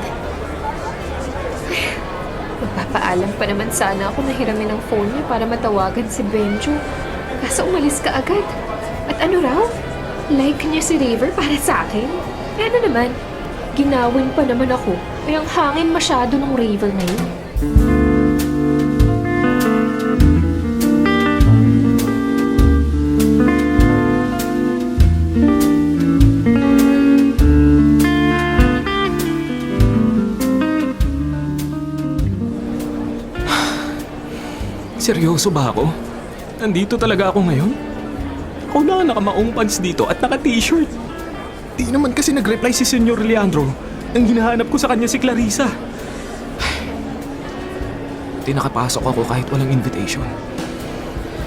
Magpapaalam pa naman sana ako na hiramin ang phone niya para matawagan si Benjo. Kaso umalis ka agad. At ano raw? Like niya si Raver para sa akin? Ano naman? Ginawin pa naman ako. Ay, ang hangin masyado ng Raver na yun. Seryoso ba ako? Nandito talaga ako ngayon? Ako na nakamaong pants dito at naka-t-shirt. Di naman kasi nag-reply si Senyor Leandro nang hinahanap ko sa kanya si Clarissa. Di nakapasok ako kahit walang invitation.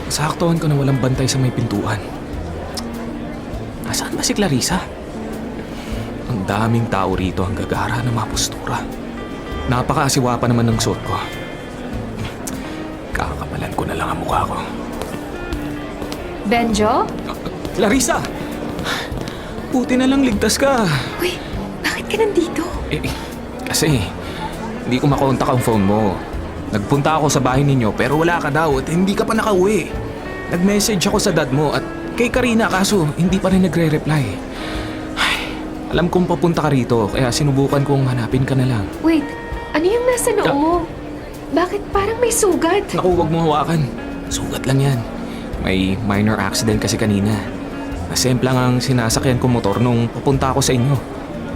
Saktuhan ko na walang bantay sa may pintuan. Nasaan ba si Clarissa? Ang daming tao rito ang gagara ng mga postura. Napakaasiwa pa naman ng suot ko. Kakapalan ko na lang ang mukha ko. Benjo? Clarissa! Buti na lang ligtas ka. Uy, bakit ka nandito? Kasi hindi ko makontak ang phone mo. Nagpunta ako sa bahay ninyo pero wala ka daw at hindi ka pa nakauwi. Nag-message ako sa dad mo at kay Karina kaso hindi pa rin nagre-reply. Ay, alam kong papunta ka rito kaya sinubukan kong hanapin ka na lang. Wait, ano yung nasa noo mo? Bakit parang may sugat? Naku, huwag mo hawakan. Sugat lang yan. May minor accident kasi kanina. Nasemplang ang sinasakyan kong motor nung papunta ako sa inyo.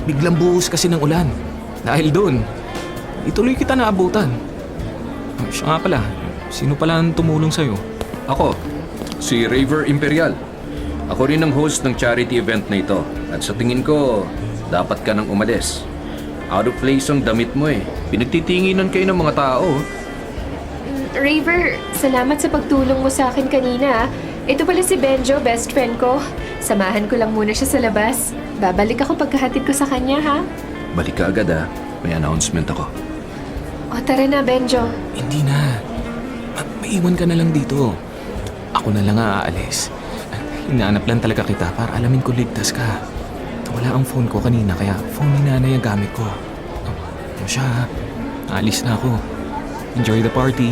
Biglang buhos kasi ng ulan. Dahil doon, ituloy kita naabutan. Siya nga pala, sino pala ang tumulong sa'yo? Ako, si Raver Imperial. Ako rin ang host ng charity event na ito. At sa tingin ko, dapat ka nang umalis. Out of place ang damit mo eh. Pinagtitinginan kayo ng mga tao. Raver, salamat sa pagtulong mo sa akin kanina. Ito pala si Benjo, best friend ko. Samahan ko lang muna siya sa labas. Babalik ako pagkahatid ko sa kanya, ha? Balik ka agad ah. May announcement ako. O tara na, Benjo. Hindi na. Maiwan ka na lang dito. Ako na lang aalis. Hinahanap lang talaga kita para alamin ko ligtas ka. Wala ang phone ko kanina kaya phone ni nanay ang gamit ko. Ano siya? Alis na ako. Enjoy the party.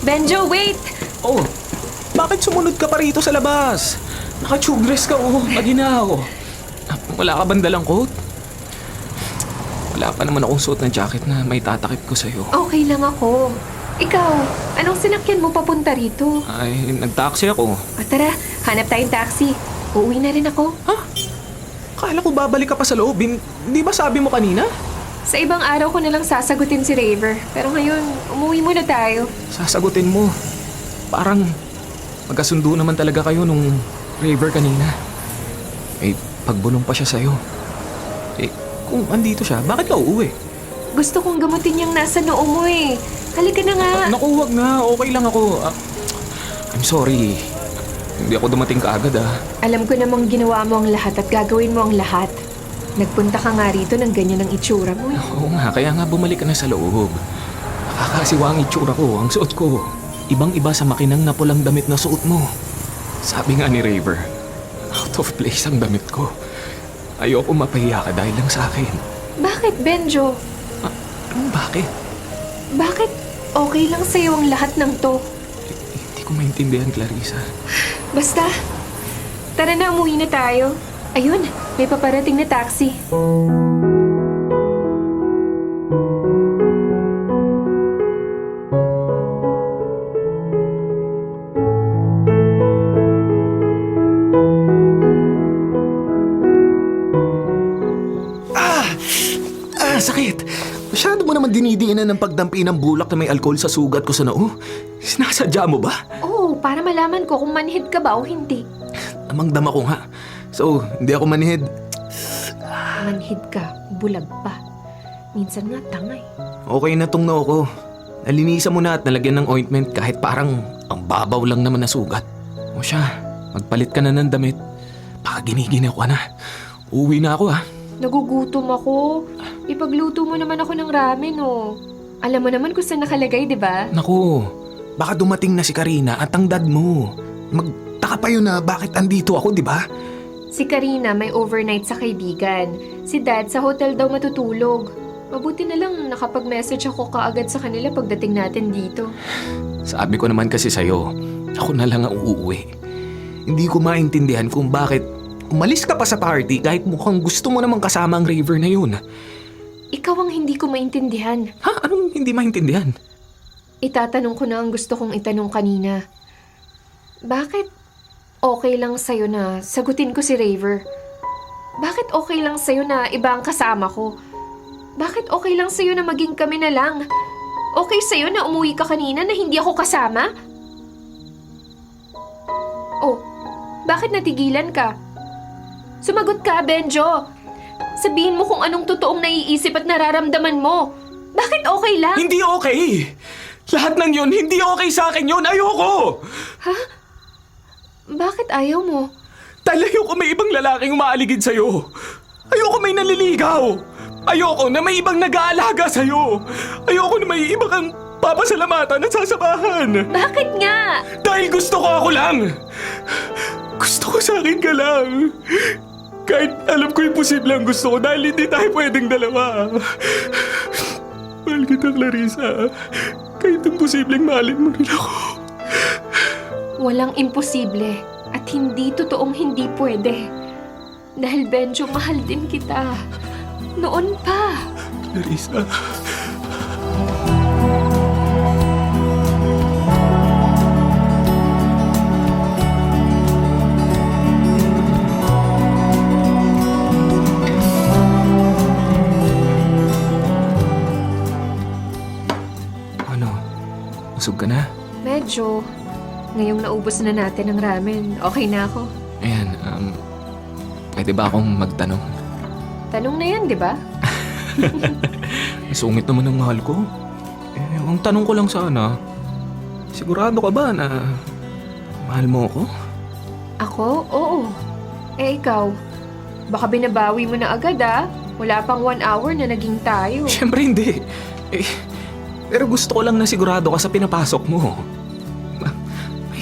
Benjo, wait! Oh, bakit sumunod ka pa rito sa labas? Naka-tube dress ka, oh. Maginaw. Wala ka bang dalang coat? Wala pa naman akong suot ng jacket na may tatakip ko sa'yo. Okay lang ako. Ikaw, anong sinakyan mo papunta rito? Ay, nag-taxi ako. O tara, hanap tayong taxi. Uuwi na rin ako. Ha? Kala ko babalik ka pa sa loob. Hindi ba sabi mo kanina? Sa ibang araw ko na lang sasagutin si Raver. Pero ngayon, umuwi muna tayo. Sasagutin mo. Parang magkasundo naman talaga kayo nung Raver kanina. Eh, pagbulong pa siya sa'yo. Eh, kung andito siya, bakit ka uuwi? Gusto kong gamutin yung nasa noo mo eh. Halika na nga. Naku, wag na. Okay lang ako. I'm sorry. Hindi ako dumating kaagad Alam ko namang ginawa mo ang lahat at gagawin mo ang lahat. Nagpunta ka nga rito ng ganyan ang itsura mo eh. Oo nga, kaya nga bumalik ka na sa loob. Nakakasiwa ang itsura ko, ang suot ko. Ibang-iba sa makinang na pulang damit na suot mo. Sabi nga ni Raver, out of place ang damit ko. Ayoko mapahiya ka dahil lang sa akin. Bakit, Benjo? Bakit? Bakit okay lang sa'yo ang lahat ng to? Hindi ko maintindihan, Clarissa. Basta, tara na, umuwi na tayo. Ayun, may paparating na taxi. Sakit! Masyado mo naman dinidiinan ng pagdampi ng bulak na may alkohol sa sugat ko sa noo. Sinasadya mo ba? Oo, para malaman ko kung manhid ka ba o hindi. Namangdama ko nga. So, hindi ako manhid. Manhid ka, bulag pa. Minsan nga tangay. Okay na tong noo ko. Nalinisan mo na at nalagyan ng ointment kahit parang ang babaw lang naman na sugat. O siya, magpalit ka na ng damit. Baka giniginaw ka na. Uwi na ako Nagugutom ako. Ipagluto mo naman ako ng ramen, oh. Alam mo naman kung saan nakalagay, di ba? Naku, baka dumating na si Karina at ang dad mo. Magtaka Nagtataka pa yun na bakit andito ako, di ba? Si Karina may overnight sa kaibigan. Si Dad sa hotel daw matutulog. Mabuti na lang nakapag-message ako kaagad sa kanila pagdating natin dito. Sabi ko naman kasi sa'yo, ako na lang ang uuwi. Hindi ko maintindihan kung bakit umalis ka pa sa party kahit mukhang gusto mo namang kasama ang raver na yun. Ikaw ang hindi ko maintindihan. Ha? Anong hindi maintindihan? Itatanong ko na ang gusto kong itanong kanina. Bakit okay lang sa'yo na sagutin ko si Raver? Bakit okay lang sa'yo na iba ang kasama ko? Bakit okay lang sa'yo na maging kami na lang? Okay sa'yo na umuwi ka kanina na hindi ako kasama? Oh, bakit natigilan ka? Sumagot ka, Benjo! Sabihin mo kung anong totoong naiisip at nararamdaman mo. Bakit okay lang? Hindi okay! Lahat ng yun, hindi okay sa akin yun! Ayoko! Ha? Bakit ayaw mo? Dahil ayoko may ibang lalaking umaaligid sa'yo. Ayoko may naliligaw. Ayoko na may ibang nag-aalaga sa'yo. Ayoko na may iba kang papasalamatan at sasabahan. Bakit nga? Dahil gusto ko ako lang. Gusto ko sa akin ka lang. Kahit alam ko imposible ang gusto ko dahil hindi tayo pwedeng dalawa. Mahal kita, Clarissa. Kahit imposibleng mahalin mo rin ako. Walang imposible at hindi totoong hindi pwede. Dahil Benjo, mahal din kita. Noon pa. Clarissa. Ano? Busog ka na? Medyo. Ngayong naubos na natin ang ramen, okay na ako. Ayan, pwede ba akong magtanong? Tanong na yan, di ba? Sungit naman ang mahal ko. Ang tanong ko lang sana, sigurado ka ba na mahal mo ako? Ako? Oo. Eh ikaw, baka binabawi mo na agad ah. Wala pang 1 hour na naging tayo. Siyempre hindi. Pero gusto ko lang na sigurado ka sa pinapasok mo.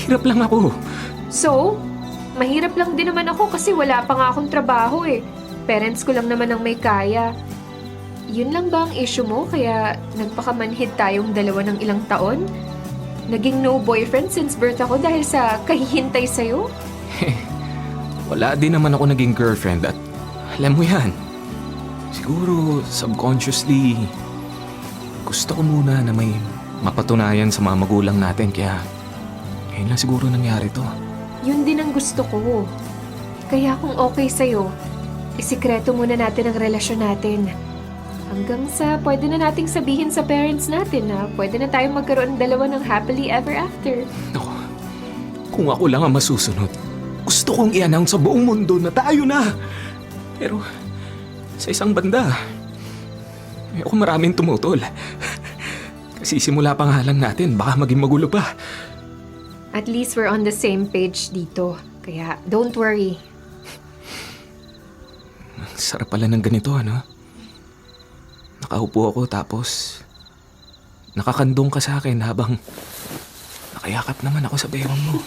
Mahirap lang ako. So, mahirap lang din naman ako kasi wala pa nga akong trabaho eh. Parents ko lang naman ang may kaya. Yun lang ba ang issue mo kaya nagpakamanhid tayong dalawa ng ilang taon? Naging no boyfriend since birth ako dahil sa kahihintay sa'yo? Wala din naman ako naging girlfriend at alam mo yan. Siguro subconsciously gusto ko muna na may mapatunayan sa mga magulang natin kaya ngayon lang siguro nangyari to. Yun din ang gusto ko. Kaya kung okay sa'yo, isikreto muna natin ang relasyon natin. Hanggang sa pwede na nating sabihin sa parents natin na pwede na tayong magkaroon dalawa ng happily ever after. Ako, kung ako lang ang masusunod, gusto kong i-announce sa buong mundo na tayo na. Pero sa isang banda, ayoko maraming tumutol. Kasi simula pa nga lang natin, baka maging magulo pa. At least we're on the same page dito. Kaya don't worry. Sarap pala ng ganito, ano? Nakaupo ako tapos nakakandong ka sa akin habang nakayakap naman ako sa bewang mo.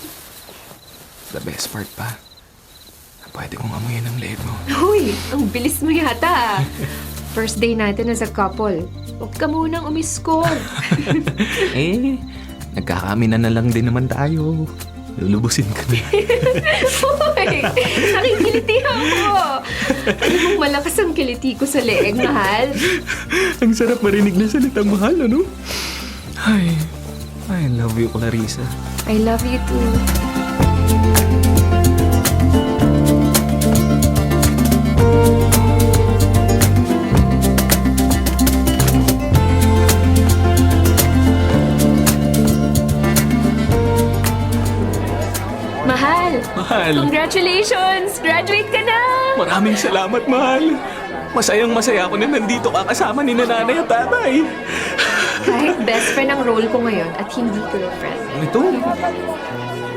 The best part pa, pwede kong amuyin ang leeg mo. Uy, ang bilis mo yata. First day natin as a couple. Huwag ka munang umiskod. Nagkakaminan na lang din naman tayo. Lulubusin ka na. Uy, nakikiliti ako. Alam mong malakas ang kiliti ko sa leeg, mahal. Ang sarap marinig na salitang mahal, ano? Ay, I love you, Clarissa. I love you too. Mahal, Congratulations! Graduate ka na! maraming salamat, mahal. Masayang masaya ako na nandito ka kasama ni nanay at tatay. Kahit best friend ang role ko ngayon at hindi girlfriend. Ito?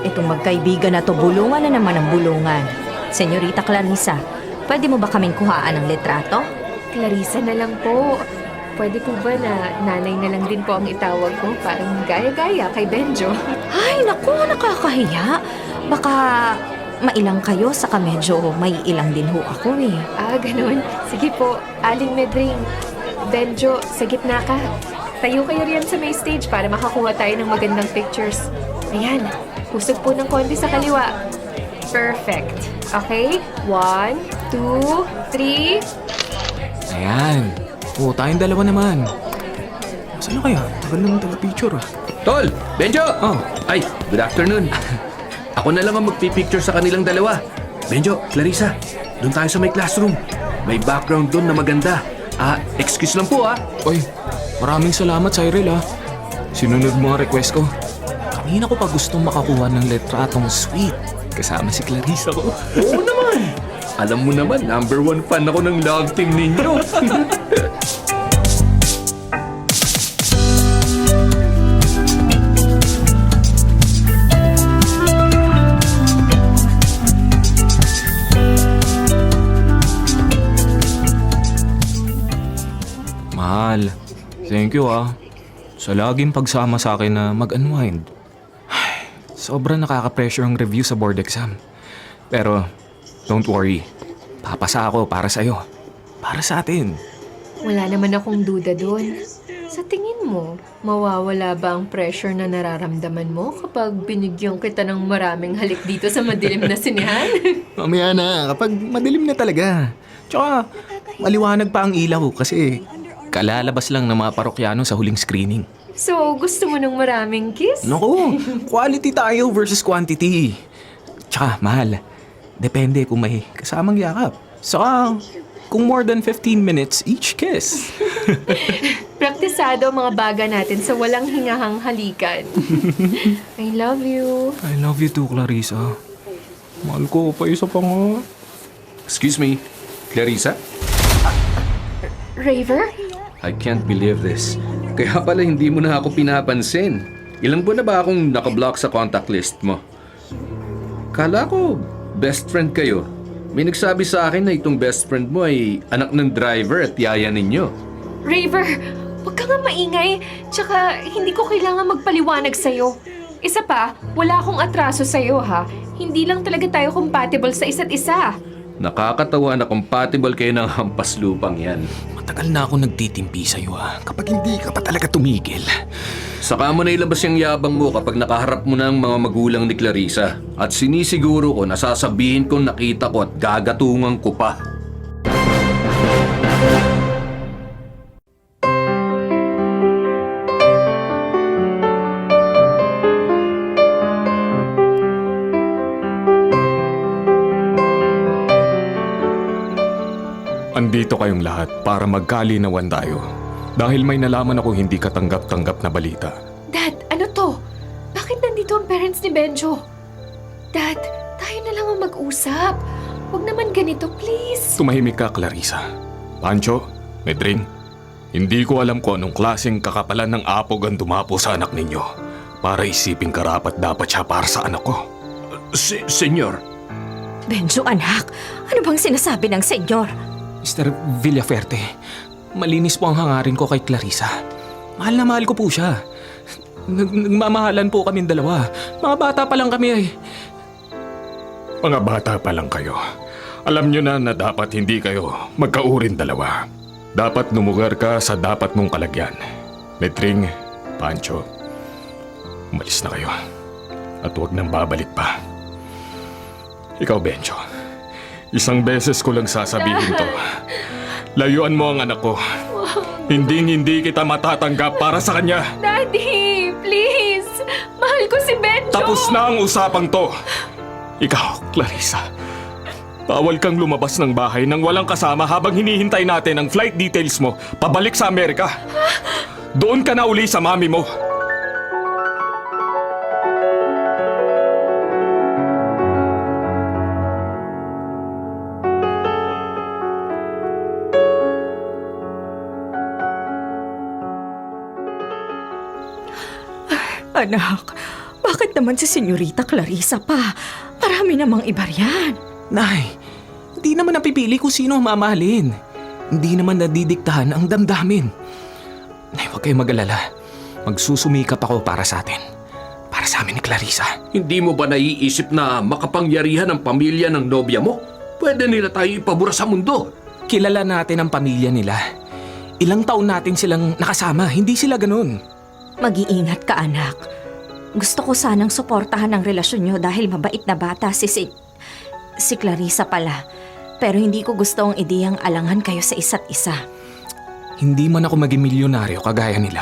Itong magkaibigan na to, bulungan na naman ang bulungan. Senyorita Clarissa, pwede mo ba kaming kuhaan ng litrato? Clarissa na lang po. Pwede po ba na nanay na lang din po ang itawag ko? Parang gaya-gaya kay Benjo. Ay, naku, nakakahiya. Baka mailang kayo, saka medyo may ilang din ho ako eh. Ganun. Sige po, Aling Medring. Benjo, sa gitna ka. Tayo kayo riyan sa may stage para makakuha tayo ng magandang pictures. Ayan, usog po ng konti sa kaliwa. Perfect. Okay? 1, 2, 3. Ayan. Tayong dalawa naman. Saan na kaya? Tagal naman taga-picture ah. Tol! Benjo! Oh. Ay, good afternoon. Ako na lang ang magpipicture sa kanilang dalawa. Benjo, Clarissa, doon tayo sa may classroom. May background doon na maganda. Excuse lang po Oy, maraming salamat, Cyril ah. Sinunod mo ang request ko. Kanina ko pa gustong makakuha ng letratong sweet. Kasama si Clarissa ko. Oo naman! Alam mo naman, #1 fan ako ng love team ninyo. Mahal, thank you ah. Sa laging pagsama sa akin na mag-unwind. Ay, sobrang nakaka-pressure ang review sa board exam. Pero, don't worry. Papasa ako para sa'yo. Para sa atin. Wala naman akong duda doon. Sa tingin mo, mawawala ba ang pressure na nararamdaman mo kapag binigyan kita ng maraming halik dito sa madilim na sinehan? Mamaya na, kapag madilim na talaga. Tsaka, maliwanag pa ang ilaw kasi kalalabas lang ng mga parokyano sa huling screening. So, gusto mo ng maraming kiss? Naku, quality tayo versus quantity. Tsaka, mahal, depende kung may kasamang yakap. Saka, kung more than 15 minutes each kiss. Praktisado ang mga baga natin sa walang hingahang halikan. I love you. I love you too, Clarissa. Mahal ko pa isa pa nga. Excuse me, Clarissa? Raver? I can't believe this. Kaya pala hindi mo na ako pinapansin. Ilang buwan na ba akong nakablock sa contact list mo? Kala ko, best friend kayo. May nagsabi sa akin na itong best friend mo ay anak ng driver at yaya ninyo. Raver, huwag ka nga maingay. Tsaka, hindi ko kailangan magpaliwanag sa'yo. Isa pa, wala akong atraso sa'yo ha. Hindi lang talaga tayo compatible sa isa't isa. Nakakatawa na compatible kayo ng hampas lupang yan. Matagal na ako nagtitimpi sa'yo kapag hindi ka pa talaga tumigil. Saka mo na ilabas yung yabang mo kapag nakaharap mo na ang mga magulang ni Clarissa. At sinisiguro ko na sasabihin ko nakita ko at gagatungan ko pa. Andito kayong lahat para magkalinawan tayo. Dahil may nalaman ako hindi katanggap-tanggap na balita. Dad, ano to? Bakit nandito ang parents ni Benjo? Dad, tayo na lang ang mag-usap. Huwag naman ganito, please. Tumahimik ka, Clarissa. Pancho, Medring, hindi ko alam kung anong klaseng kakapalan ng apog ang dumapo sa anak ninyo para isiping karapat dapat siya para sa anak ko. Senyor. Benjo, anak, ano bang sinasabi ng senyor? Mr. Villaferte, malinis po ang hangarin ko kay Clarissa. Mahal na mahal ko po siya. Nagmamahalan po kaming dalawa. Mga bata pa lang kami ay. Mga bata pa lang kayo. Alam nyo na dapat hindi kayo magkaurin dalawa. Dapat numugar ka sa dapat mong kalagyan. Medring, Pancho, umalis na kayo. At huwag nang babalik pa. Ikaw, Benjo. Isang beses ko lang sasabihin to. Layuan mo ang anak ko. Hindi kita matatanggap para sa kanya. Daddy, please. Mahal ko si Benjo. Tapos na ang usapang to. Ikaw, Clarissa. Bawal kang lumabas ng bahay nang walang kasama habang hinihintay natin ang flight details mo pabalik sa Amerika. Doon ka na uli sa mami mo. Anak, bakit naman si Senyorita Clarissa pa? Marami namang iba riyan. Nay, hindi naman napipili kung sino ang mamahalin. Hindi naman nadidiktahan ang damdamin. Nay, huwag kayong mag-alala. Magsusumikap ako para sa atin. Para para sa amin ni Clarissa. Hindi mo ba naiisip na makapangyarihan ang pamilya ng nobya mo? Pwede nila tayo ipabura sa mundo. Kilala natin ang pamilya nila. Ilang taon natin silang nakasama, hindi sila ganun. Mag-iingat ka, anak. Gusto ko sanang suportahan ang relasyon nyo dahil mabait na bata si Clarissa pala. Pero hindi ko gusto ang ideyang alangan kayo sa isa't isa. Hindi man ako maging milyonaryo kagaya nila.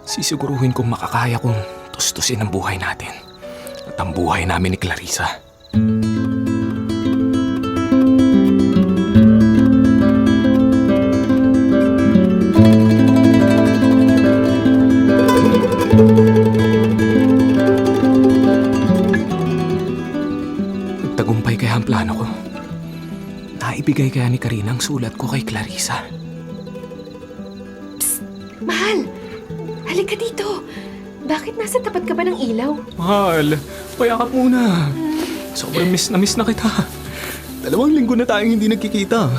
Sisiguruhin kong makakaya kong tustusin ang buhay natin at ang buhay namin ni Clarissa. Nagtagumpay kaya ang plano ko. Naibigay kaya ni Karina ang sulat ko kay Clarissa. Mahal! Halika dito! Bakit nasa tapat ka ba ng ilaw? Mahal, payakap muna. Sobrang miss na kita. 2 linggo na tayong hindi nagkikita.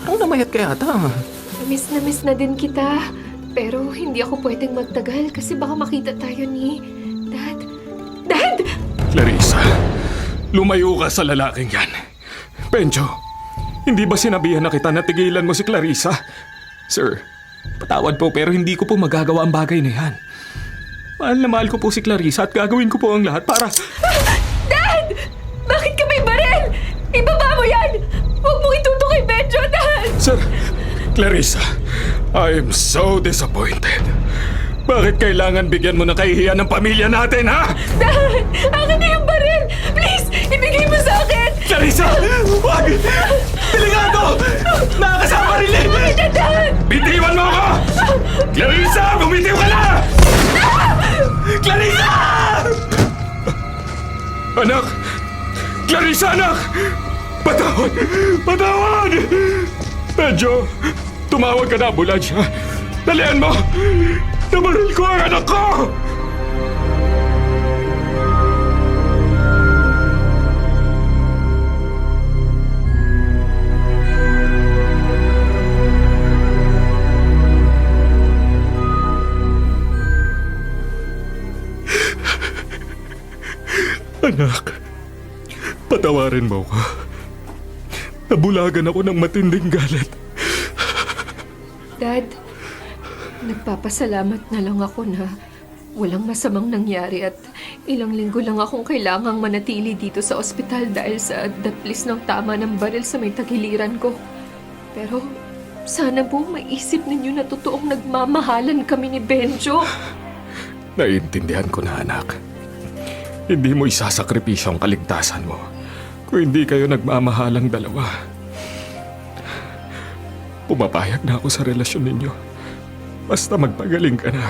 Parang namayat ka yata. Na miss na din kita. Pero hindi ako pwedeng magtagal kasi baka makita tayo ni Dad. Dad! Clarissa, lumayo ka sa lalaking yan. Benjo, hindi ba sinabihan na kita na tigilan mo si Clarissa? Sir, patawad po pero hindi ko po magagawa ang bagay na yan. Mahal na mahal ko po si Clarissa at gagawin ko po ang lahat para... Dad! Bakit ka may baril? Ibaba mo yan! Huwag mong ituto kay Benjo, Dad! Sir, Clarissa, I am so disappointed. Bakit kailangan bigyan mo ng kahihiyan ng pamilya natin, ha? Dad! Akin na yung baril! Please! Ibigay mo sa akin! Clarissa! Huwag! Delikado! Nakakasama rin eh! Dad! Bitiwan mo ako! Clarissa! Bumitiw ka na! Clarissa! Anak! Clarissa, anak! Patawad! Patawad! Medyo, tumawag ka na ambulansya. Dalian mo! Nabaril ko ang anak ko! Anak, patawarin mo ko. Nabulagan ako ng matinding galit. Dad, nagpapasalamat na lang ako na walang masamang nangyari at ilang linggo lang akong kailangang manatili dito sa ospital dahil sa daplis ng tama ng baril sa may tagiliran ko. Pero sana po maisip ninyo na totoong nagmamahalan kami ni Benjo. Naiintindihan ko na, anak. Hindi mo isasakripisyo ang kaligtasan mo kung hindi kayo nagmamahalang dalawa. Pumapayag na ako sa relasyon ninyo. Basta magpagaling ka na.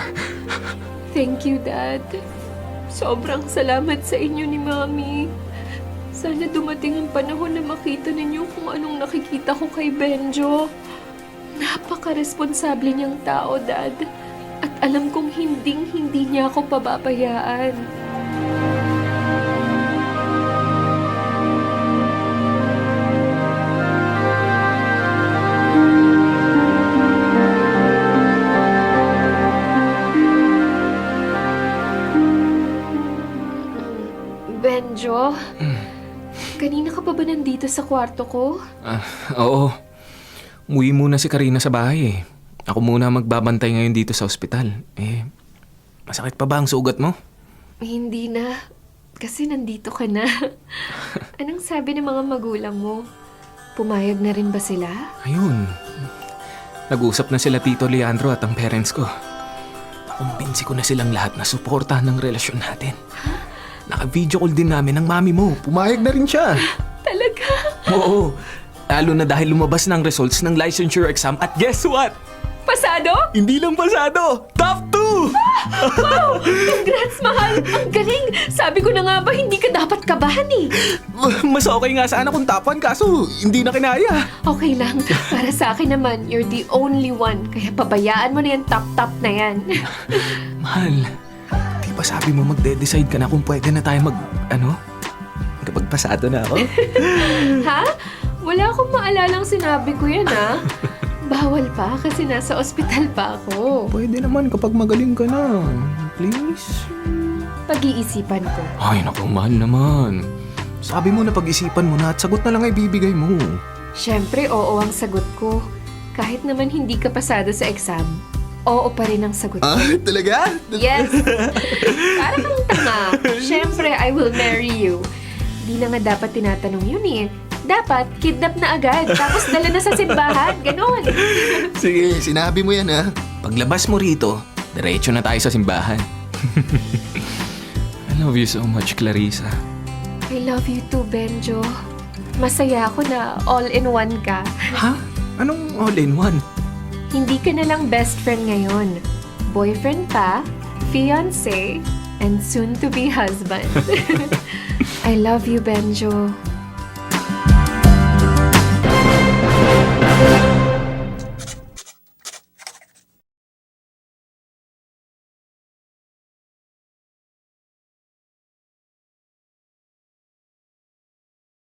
Thank you, Dad. Sobrang salamat sa inyo ni Mami. Sana dumating ang panahon na makita ninyo kung anong nakikita ko kay Benjo. Napaka-responsable niyang tao, Dad. At alam kong hindi niya ako pababayaan. Benjo, kanina ka pa ba nandito sa kwarto ko? Oo. Umuwi muna si Karina sa bahay eh. Ako muna magbabantay ngayon dito sa ospital. Masakit pa ba ang sugat mo? Hindi na. Kasi nandito ka na. Anong sabi ng mga magulang mo? Pumayag na rin ba sila? Ayun. Nag-usap na sila Tito Leandro at ang parents ko. Nakumbinsi ko na silang lahat na suportahan ng relasyon natin. Naka-video call din namin ang mami mo. Pumayag na rin siya. Talaga? Oo. Lalo na dahil lumabas ng results ng licensure exam at guess what? Pasado? Hindi lang pasado! Top 2! Wow! Congrats, mahal! Ang galing! Sabi ko na nga ba, hindi ka dapat kabahan eh. Mas okay nga sana kung top 1 kaso hindi na kinaya. Okay lang. Para sa akin naman, you're the only one. Kaya pabayaan mo na yung top na yan. Mahal, di ba sabi mo magde-decide ka na kung pwede na tayo kapag pasado na ako? Ha? Wala akong maalalang sinabi ko yan, ha? Bawal pa kasi nasa ospital pa ako. Pwede naman kapag magaling ka na. please? Pag-iisipan ko. Ay, naku, mahal naman. Sabi mo na pag-isipan mo na at sagot na lang ay bibigay mo. Siyempre, oo ang sagot ko. Kahit naman hindi ka pasado sa exam, oo pa rin ang sagot ko. Talaga? Yes! Para kang tanga. Siyempre, I will marry you. Di na nga dapat tinatanong yun eh. Dapat, kidnap na agad, tapos dala na sa simbahan. Ganon. Sige, sinabi mo yan ha. Paglabas mo rito, diretso na tayo sa simbahan. I love you so much, Clarissa. I love you too, Benjo. Masaya ako na all-in-one ka. Ha? Anong all-in-one? Hindi ka na lang best friend ngayon. Boyfriend pa, fiancé, and soon-to-be husband. I love you, Benjo.